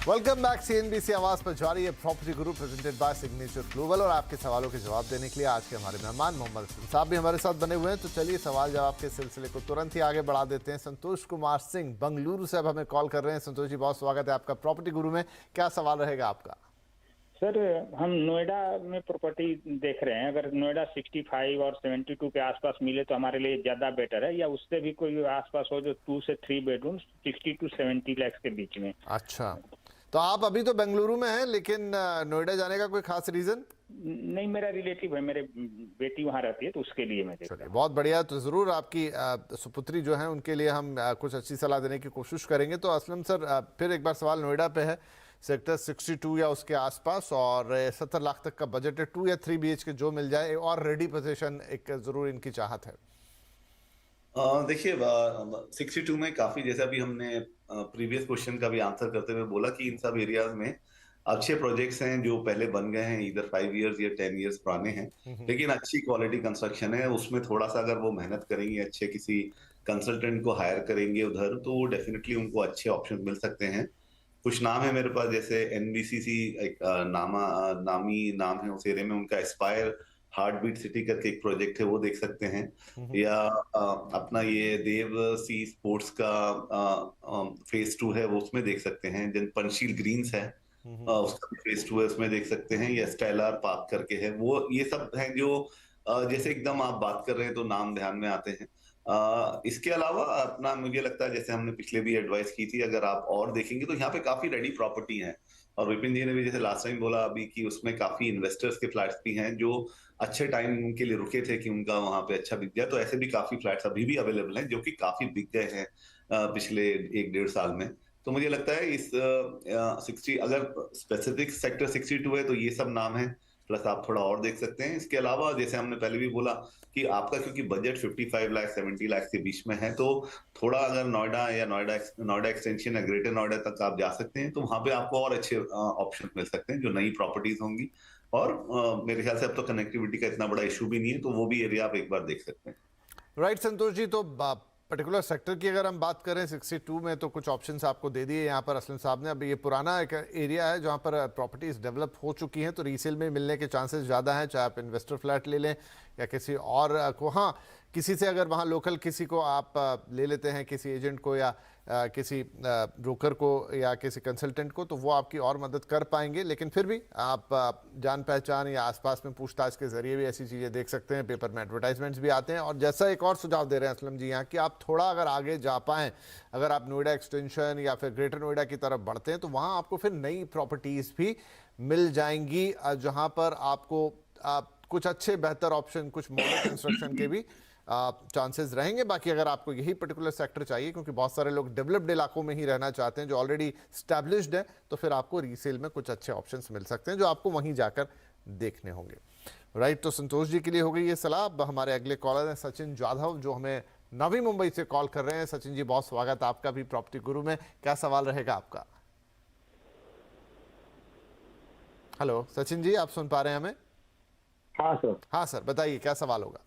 Welcome back. CNBC आवाज पर जारी है property Guru presented by signature global और आपके सवालों के जवाब देने के लिए आज के हमारे मेहमान मोहम्मद हसन साहब भी हमारे साथ बने हुए हैं। तो चलिए सवाल जवाब के सिलसिले को तुरंत ही आगे बढ़ा देते हैं। संतोष कुमार सिंह बंगलुरु से अब हमें कॉल कर रहे हैं। संतोष जी, बहुत स्वागत है आपका प्रॉपर्टी गुरु में। क्या सवाल रहेगा आपका? सर, हम नोएडा में प्रॉपर्टी देख रहे हैं। अगर नोएडा 65 और 72 के आसपास मिले तो हमारे लिए ज्यादा बेटर है, या उससे भी कोई आसपास हो जो 2 से 3 बेडरूम 60 to 70 लाख के बीच में। अच्छा, तो आप अभी तो बेंगलुरु में हैं, लेकिन नोएडा जाने का कोई खास रीजन? नहीं, मेरा रिलेटिव है, मेरे बेटी वहाँ रहती है, तो उसके लिए मैं देख रहा चलिए, हूँ। बहुत बढ़िया। तो ज़रूर आपकी सुपुत्री जो है उनके लिए हम कुछ अच्छी सलाह देने की कोशिश करेंगे। तो असलम सर, फिर एक बार सवाल नोएडा पे है, सेक्टर 62 या उसके आसपास, और 70 लाख तक का बजट है। 2 या 3 BHK जो मिल जाए, और रेडी पोजीशन एक ज़रूर इनकी चाहत है। देखिए, 62 में काफी, जैसा भी हमने प्रीवियस क्वेश्चन का भी आंसर करते हुए बोला कि इन सब एरियाज में अच्छे प्रोजेक्ट्स हैं जो पहले बन गए हैं, इधर 5 इयर्स या 10 इयर्स पुराने हैं, लेकिन अच्छी क्वालिटी कंस्ट्रक्शन है। उसमें थोड़ा सा अगर वो मेहनत करेंगे, अच्छे किसी कंसल्टेंट को हायर करेंगे उधर, तो डेफिनेटली उनको अच्छे ऑप्शन मिल सकते हैं। कुछ नाम है मेरे पास, जैसे एनबीसीसी एक नामी नाम है उस एरिया में, उनका एस्पायर हार्ट बीट सिटी करके एक प्रोजेक्ट है, वो देख सकते हैं। या अपना ये देव सी स्पोर्ट्स का फेज 2 है, वो उसमें देख सकते हैं। देन पंचशील ग्रीन्स है, उसका फेज 2 है, उसमें देख सकते हैं। या स्टेलार पार्क करके है, वो ये सब हैं जो जैसे एकदम आप बात कर रहे हैं तो नाम ध्यान में आते हैं। इसके अलावा अपना मुझे लगता है, जैसे हमने पिछले भी एडवाइस की थी, अगर आप और देखेंगे तो यहाँ पे काफी रेडी प्रॉपर्टी है। और विपिन जी ने भी जैसे लास्ट टाइम बोला अभी कि उसमें काफी इन्वेस्टर्स के फ्लैट्स भी हैं जो अच्छे टाइम के लिए रुके थे कि उनका वहां पे अच्छा बिक गया। तो ऐसे भी काफी फ्लैट्स अभी भी अवेलेबल हैं जो कि काफी बिक गए हैं पिछले 1-1.5 साल में। तो मुझे लगता है इस 60, अगर स्पेसिफिक सेक्टर 62 है तो ये सब नाम है, प्लस आप थोड़ा और देख सकते हैं। इसके अलावा जैसे हमने पहले भी बोला कि आपका क्योंकि बजट 55 लाख 70 लाख के बीच में है, तो थोड़ा अगर नोएडा या नोएडा एक्सटेंशन या ग्रेटर नोएडा तक आप जा सकते हैं, तो वहां पे आपको और अच्छे ऑप्शन मिल सकते हैं जो नई प्रॉपर्टीज होंगी। और मेरे ख्याल से अब तो कनेक्टिविटी का इतना बड़ा इशू भी नहीं है, तो वो भी एरिया आप एक बार देख सकते हैं। राइट संतोष जी, तो पर्टिकुलर सेक्टर की अगर हम बात करें 62 में, तो कुछ ऑप्शंस आपको दे दिए यहाँ पर असलम साहब ने। अभी ये पुराना एक एरिया है जहाँ पर प्रॉपर्टीज डेवलप हो चुकी हैं, तो रीसेल में मिलने के चांसेस ज़्यादा हैं, चाहे आप इन्वेस्टर फ्लैट ले लें या किसी और को। हाँ, किसी से अगर वहाँ लोकल किसी को आप ले लेते हैं, किसी एजेंट को या किसी ब्रोकर को या किसी कंसल्टेंट को, तो वो आपकी और मदद कर पाएंगे। लेकिन फिर भी आप जान पहचान या आसपास में पूछताछ के जरिए भी ऐसी चीज़ें देख सकते हैं। पेपर में एडवर्टाइजमेंट्स भी आते हैं। और जैसा एक और सुझाव दे रहे हैं असलम जी यहाँ, कि आप थोड़ा अगर आगे जा पाएँ, अगर आप नोएडा एक्सटेंशन या फिर ग्रेटर नोएडा की तरफ बढ़ते हैं, तो वहाँ आपको फिर नई प्रॉपर्टीज़ भी मिल जाएंगी, जहाँ पर आपको कुछ अच्छे बेहतर ऑप्शन, कुछ मॉडल कंस्ट्रक्शन के भी चांसेस रहेंगे। बाकी अगर आपको यही पर्टिकुलर सेक्टर चाहिए, क्योंकि बहुत सारे लोग डेवलप्ड इलाकों में ही रहना चाहते हैं जो ऑलरेडी स्टैब्लिश्ड है, तो फिर आपको रीसेल में कुछ अच्छे ऑप्शंस मिल सकते हैं जो आपको वहीं जाकर देखने होंगे। राइट, तो संतोष जी के लिए हो गई ये सलाह। अब हमारे अगले कॉलर हैं सचिन जाधव, जो हमें नवी मुंबई से कॉल कर रहे हैं। सचिन जी, बहुत स्वागत है आपका भी प्रॉपर्टी गुरु में। क्या सवाल रहेगा आपका? हेलो सचिन जी, आप सुन पा रहे हैं हमें? हाँ सर। हाँ सर, बताइए क्या सवाल होगा।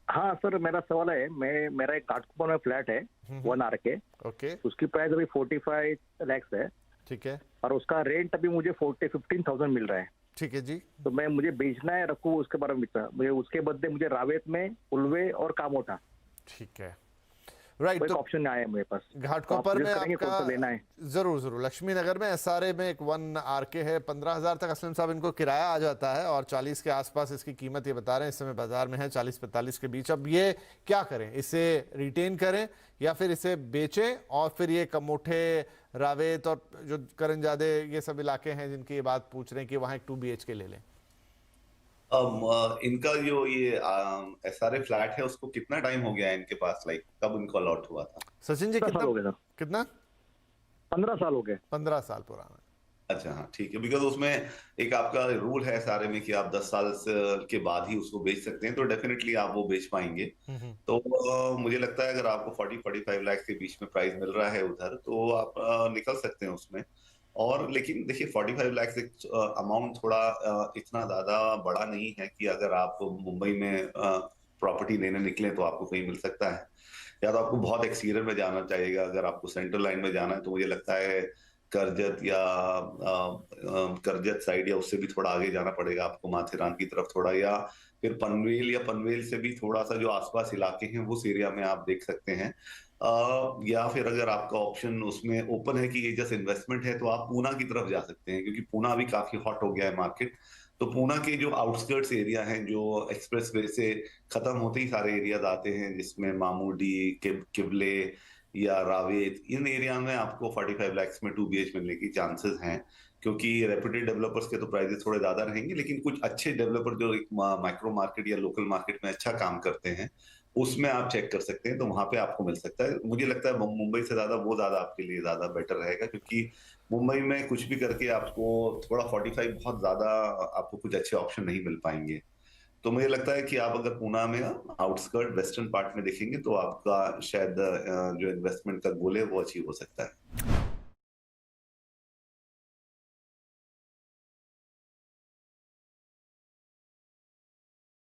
हाँ सर, मेरा सवाल है, मेरा एक घाटकोपर में फ्लैट है 1 RK। ओके, उसकी प्राइस अभी 45 lakhs है, ठीक है। और उसका रेंट अभी मुझे 15,000 मिल रहा है। ठीक है जी। तो मुझे बेचना है, रखूँ, उसके बारे में मुझे उसके बदले मुझे रावेत में, उल्वे और कामोठा, ठीक है। राइट, कोई तो ऑप्शन आया है मेरे पास। घाटकोपर में कौन सा आपका लेना है? जरूर जरूर लक्ष्मी नगर में SRA में एक 1 RK है। 15,000 तक असलम साहब इनको किराया आ जाता है, और 40 के आसपास इसकी कीमत ये बता रहे हैं इस समय बाजार में है 40-45 के बीच। अब ये क्या करें, इसे रिटेन करें या फिर इसे बेचें, और फिर ये कमोठे, रावेत और जो करंजादे, ये सब इलाके हैं जिनकी ये बात पूछ रहे हैं कि वहाँ एक 2 BHK ले लें? इनका जो ये SRA फ्लैट है, उसको कितना टाइम हो गया है इनके पास, लाइक कब इनको अलॉट हुआ था? सचिन जी, 15 साल हो गए सर। कितना? 15 साल हो गए। 15 साल पुराना। अच्छा, हाँ ठीक है। बिकॉज उसमें एक आपका रूल है सारे में कि आप 10 साल के बाद ही उसको बेच सकते हैं, तो डेफिनेटली आप वो बेच पाएंगे। तो मुझे लगता है अगर आपको 40-45 लाख के बीच में प्राइस मिल रहा है उधर, तो आप निकल सकते हैं उसमें। और लेकिन देखिए 45 लाख से अमाउंट थोड़ा इतना ज्यादा बड़ा नहीं है कि अगर आप मुंबई में प्रॉपर्टी लेने निकले तो आपको कहीं मिल सकता है। या तो आपको बहुत एक्सटीरियर में जाना चाहिएगा। अगर आपको सेंट्रल लाइन में जाना है तो मुझे लगता है करजत या करजत साइड या उससे भी थोड़ा आगे जाना पड़ेगा आपको, माथेरान की तरफ थोड़ा, या फिर पनवेल, या पनवेल से भी थोड़ा सा जो आसपास इलाके हैं उस एरिया में आप देख सकते हैं। या फिर अगर आपका ऑप्शन उसमें ओपन है कि ये जस्ट इन्वेस्टमेंट है, तो आप पूना की तरफ जा सकते हैं, क्योंकि पूना अभी काफी हॉट हो गया है मार्केट। तो पूना के जो आउटस्कर्ट्स एरिया हैं, जो एक्सप्रेस वे से खत्म होते ही सारे एरियाज आते हैं, जिसमें मामूडी, किबले या रावेत, इन एरिया में आपको 45 लाख में 2 BH मिलने की चांसेस हैं, क्योंकि रेप्यूटेड डेवलपर्स के तो प्राइसेस थोड़े ज्यादा रहेंगे, लेकिन कुछ अच्छे डेवलपर जो माइक्रो मार्केट या लोकल मार्केट में अच्छा काम करते हैं, उसमें आप चेक कर सकते हैं, तो वहां पे आपको मिल सकता है। मुझे लगता है मुंबई से ज्यादा वो ज्यादा आपके लिए ज्यादा बेटर रहेगा, क्योंकि मुंबई में कुछ भी करके आपको थोड़ा 45 बहुत ज्यादा, आपको कुछ अच्छे ऑप्शन नहीं मिल पाएंगे। तो मुझे लगता है कि आप अगर पूना में आउटस्कर्ट वेस्टर्न पार्ट में देखेंगे, तो आपका शायद जो इन्वेस्टमेंट का गोल है वो अचीव हो सकता है।